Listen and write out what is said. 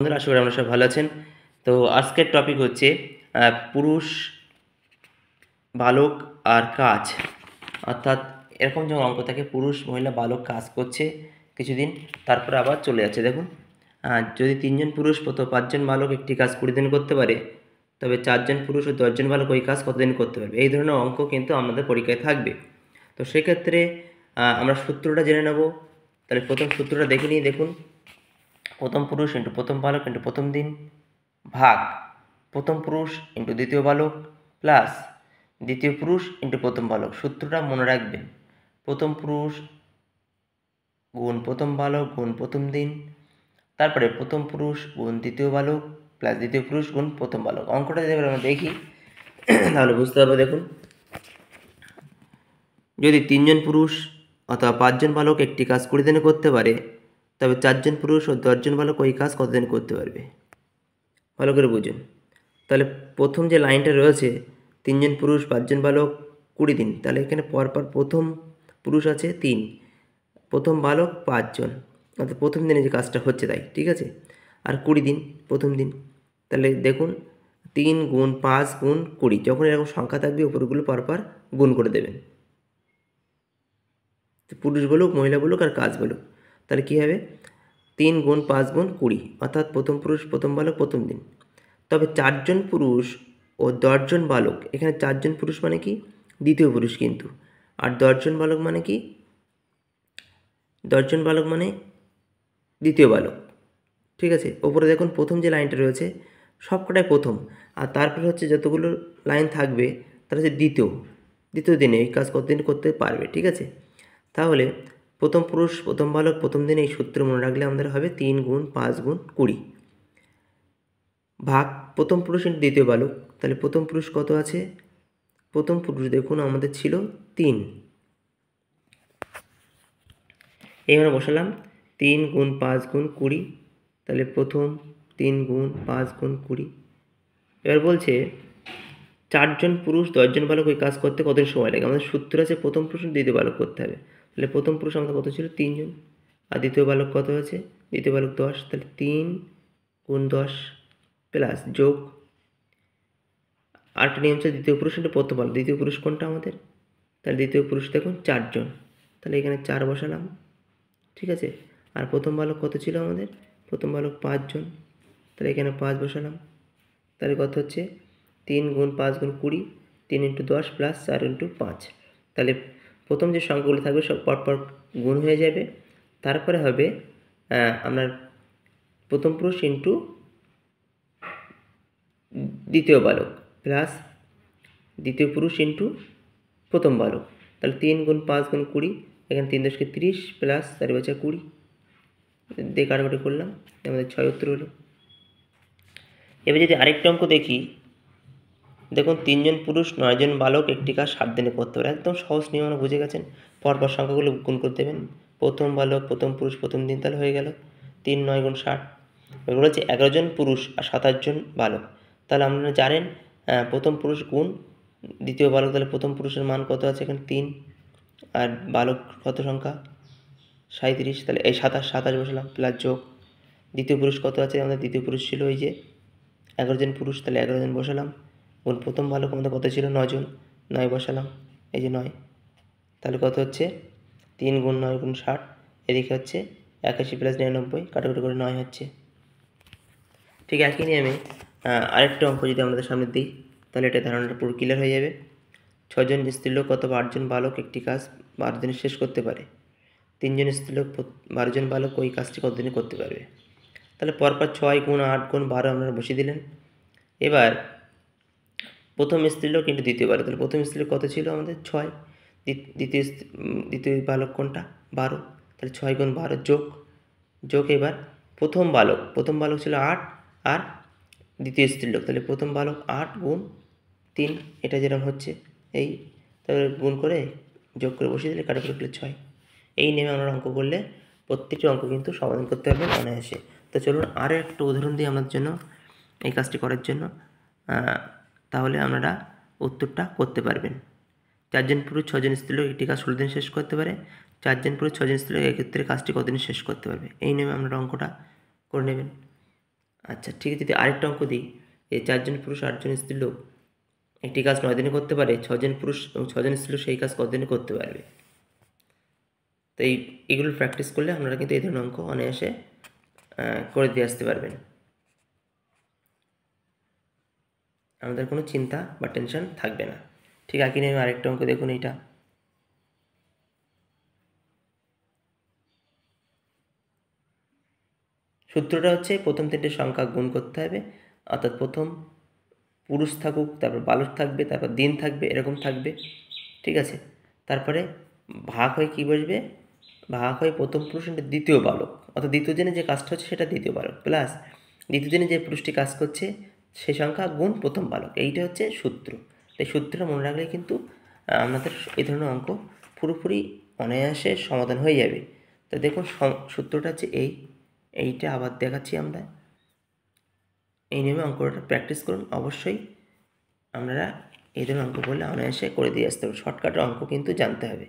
বন্ধুরা, আশা করি আমরা সব ভালো আছেন। তো আজকের টপিক হচ্ছে পুরুষ, বালক আর কাজ। অর্থাৎ এরকম যখন অঙ্ক থাকে, পুরুষ, মহিলা, বালক কাজ করছে কিছুদিন, তারপরে আবার চলে যাচ্ছে। দেখুন, যদি 3 জন পুরুষ 5 জন বালক একটি কাজ 20 দিন করতে পারে, তবে 4 জন পুরুষ ও 10 জন বালক ওই কাজ কতদিন করতে পারবে। এই ধরনের অঙ্ক কিন্তু আমাদের পরীক্ষায় থাকবে। তো সেক্ষেত্রে আমরা সূত্রটা জেনে নেব। তাহলে প্রথম সূত্রটা দেখে নিই। দেখুন, প্রথম পুরুষ ইন্টু প্রথম বালক ইন্টু প্রথম দিন ভাগ প্রথম পুরুষ ইন্টু দ্বিতীয় বালক প্লাস দ্বিতীয় পুরুষ ইন্টু প্রথম বালক। সূত্রটা মনে রাখবেন, প্রথম পুরুষ গুণ প্রথম বালক গুণ প্রথম দিন, তারপরে প্রথম পুরুষ গুণ দ্বিতীয় বালক প্লাস দ্বিতীয় পুরুষ গুণ প্রথম বালক। অঙ্কটা যদি আমরা দেখি তাহলে বুঝতে পারবো। দেখুন, যদি 3 জন পুরুষ অথবা 5 জন বালক একটি কাজ 20 দিনে করতে পারে, তবে 4 জন পুরুষ ও 10 জন বালক ওই কাজ কতদিন করতে পারবে। ভালো করে বুঝুন। তাহলে প্রথম যে লাইনটা রয়েছে, 3 জন পুরুষ 5 জন বালক 20 দিন, তাহলে এখানে পরপর প্রথম পুরুষ আছে 3, প্রথম বালক 5 জন, অর্থাৎ প্রথম দিনে যে কাজটা হচ্ছে তাই, ঠিক আছে। আর 20 দিন প্রথম দিন। তাহলে দেখুন, 3 গুণ 5 গুণ 20, যখন এরকম সংখ্যা থাকবে উপরগুলো পরপর গুণ করে দেবেন, পুরুষ বলুক, মহিলা বলুক আর কাজ বলুক। তাহলে কী হবে, 3 গুণ 5 গুণ 20, অর্থাৎ প্রথম পুরুষ প্রথম বালক প্রথম দিন। তবে 4 জন পুরুষ ও 10 জন বালক, এখানে 4 জন পুরুষ মানে কি, দ্বিতীয় পুরুষ কিন্তু, আর 10 জন বালক মানে কি, 10 জন বালক মানে দ্বিতীয় বালক, ঠিক আছে। ওপরে দেখুন প্রথম যে লাইনটা রয়েছে সবকটাই প্রথম, আর তারপরে হচ্ছে যতগুলো লাইন থাকবে তারা হচ্ছে দ্বিতীয় দিনে এই কাজ কতদিন করতে পারবে, ঠিক আছে। তাহলে প্রথম পুরুষ প্রথম বালক প্রথম দিনে এই সূত্র মনে রাখলে আমাদের হবে 3 গুণ 5 গুণ 20 ভাগ প্রথম পুরুষ ইন্টু দ্বিতীয় বালক। তাহলে প্রথম পুরুষ কত আছে, প্রথম পুরুষ দেখুন আমাদের ছিল 3, এইভাবে বসালাম 3 গুণ 5 গুণ 20। তাহলে প্রথম 3 গুণ 5 গুণ 20। এবার বলছে 4 জন পুরুষ 10 জন বালক ওই কাজ করতে কতদিন সময় লাগে। আমাদের সূত্র আছে প্রথম পুরুষ দ্বিতীয় বালক করতে হবে। তাহলে প্রথম পুরুষ আমাদের কত ছিল, 3 জন, আর দ্বিতীয় বালক কত আছে, দ্বিতীয় বালক 10। তাহলে 3 গুণ 10 প্লাস যোগ আরেকটা নিয়ম হচ্ছে দ্বিতীয় পুরুষ ইন্টু প্রথম বালক। দ্বিতীয় পুরুষ কোনটা আমাদের, তাহলে দ্বিতীয় পুরুষ দেখুন 4 জন, তাহলে এখানে 4 বসালাম, ঠিক আছে। আর প্রথম বালক কত ছিল আমাদের, প্রথম বালক 5 জন, তাহলে এখানে 5 বসালাম। তাহলে কত হচ্ছে, 3 গুণ 5 গুণ 20, 3 ইন্টু 10 প্লাস 4 ইন্টু 5। তাহলে প্রথম যে সংখ্যাগুলো থাকবে সব পরপর গুণ হয়ে যাবে, তারপরে হবে আপনার প্রথম পুরুষ ইন্টু দ্বিতীয় বালক প্লাস দ্বিতীয় পুরুষ ইন্টু প্রথম বালক। তাহলে 3 গুণ 5 গুণ 20, এখানে 3 10 কে 30 প্লাস 4 বাজা 20 দিয়ে কাটাকাটি করলাম, আমাদের 6 উত্তর হলো। এবার যদি আরেকটা অঙ্ক দেখি, দেখুন 3 জন পুরুষ 9 জন বালক একটি কাজ 7 দিনে করতে পারে। একদম সহজ নিয়ম, আমরা বুঝে গেছেন। পরপর সংখ্যাগুলো গুণ করে দেবেন, প্রথম বালক প্রথম পুরুষ প্রথম দিন, তাহলে হয়ে গেল 3 9 গুণ 60। এগুলো হচ্ছে 11 জন পুরুষ আর 27 জন বালক। তাহলে আপনারা জানেন প্রথম পুরুষ গুণ দ্বিতীয় বালক, তাহলে প্রথম পুরুষের মান কত আছে এখানে 3, আর বালক কত সংখ্যা 37, তাহলে এই 27 বসালাম প্লাস যোগ দ্বিতীয় পুরুষ কত আছে, আমাদের দ্বিতীয় পুরুষ ছিল এই যে 11 জন পুরুষ, তাহলে 11 জন বসালাম গুণ প্রথম বালক আমাদের কত ছিল 9 জন, 9 বসালাম, এই যে 9। তাহলে কত হচ্ছে 3 গুণ 9 গুণ 60, এদিকে হচ্ছে 81 প্লাস 99, কাটাকুটি করে 9 হচ্ছে। ঠিক একই নিয়মে আরেকটা অঙ্ক যদি আমাদের সামনে দিই, তাহলে এটা ধারণাটা পুরো ক্লিয়ার হয়ে যাবে। 6 জন স্ত্রীলোক অথবা 8 জন বালক একটি কাজ 12 দিনে শেষ করতে পারে। 3 জন স্ত্রীলোক 12 জন বালক ওই কাজটি কতদিনে করতে পারবে। তাহলে পরপর 6 গুণ 8 গুণ 12 আপনারা বসিয়ে দিলেন। এবার প্রথম স্ত্রীলোক ইন্টু দ্বিতীয় বালক, তাহলে প্রথম স্ত্রীলোক কত ছিল আমাদের 6, দ্বিতীয় বালক কোনটা 12, তাহলে 6 গুণ 12 যোগ এবার প্রথম বালক ছিল 8, আর দ্বিতীয় স্ত্রীলোক, তাহলে প্রথম বালক 8 গুণ 3, এটা যেরকম হচ্ছে এই, তারপরে গুণ করে যোগ করে বসিয়ে দিলে কাটাকুটি করলে 6। এই নেমে আমরা অঙ্ক করলে প্রত্যেকটি অঙ্ক কিন্তু সমাধান করতে পারবেন অনায়াসে। তো চলুন আরও একটা উদাহরণ দিই আপনাদের জন্য এই কাজটি করার জন্য, তাহলে আপনারা উত্তরটা করতে পারবেন। 4 জন পুরুষ 6 জন স্ত্রীলোক একটি কাজ 16 দিন শেষ করতে পারে। 4 জন পুরুষ 6 জন স্ত্রীলোক এক্ষেত্রে কাজটি কতদিন শেষ করতে পারবে। এই নিয়মে আপনারা অঙ্কটা করে নেবেন। আচ্ছা ঠিক আছে, যদি আরেকটা অঙ্ক দিই, এই 4 জন পুরুষ 8 জন স্ত্রীলোক একটি কাজ 9 দিনে করতে পারে, 6 জন পুরুষ এবং 6 জন স্ত্রীলোক সেই কাজ কত দিনে করতে পারবে। তো এগুলো প্র্যাকটিস করলে আপনারা কিন্তু এই ধরনের অঙ্ক অনায়াসে করে দিয়ে আসতে পারবেন। আমাদের কোনো চিন্তা বা টেনশন থাকবে না। ঠিক একই নিয়মে আরেকটা অঙ্ক দেখুন। এইটা সূত্রটা হচ্ছে প্রথম 3টে সংখ্যা গুণ করতে হবে, অর্থাৎ প্রথম পুরুষ থাকুক, তারপর বালক থাকবে, তারপর দিন থাকবে, এরকম থাকবে, ঠিক আছে। তারপরে ভাগ হয়ে কী বসবে, ভাগ হয়ে প্রথম পুরুষ ইন্টু দ্বিতীয় বালক, অর্থাৎ দ্বিতীয় দিনে যে কাজটা হচ্ছে সেটা দ্বিতীয় বালক, প্লাস দ্বিতীয় দিনে যে পুরুষটি কাজ করছে সেই সংখ্যা গুণ প্রথম বালক, এইটা হচ্ছে সূত্র। এই সূত্রটা মনে রাখলে কিন্তু আপনাদের এই ধরনের অঙ্ক পুরোপুরি অনায়াসে সমাধান হয়ে যাবে। তো দেখুন সূত্রটা হচ্ছে এইটা আবার দেখাচ্ছি আমরা। এই নিয়মে অঙ্কটা প্র্যাকটিস করুন অবশ্যই। আপনারা এই ধরনের অঙ্ক করলে অনায়াসে করে দিয়ে আসতে হবে। শর্টকাটের অঙ্ক কিন্তু জানতে হবে।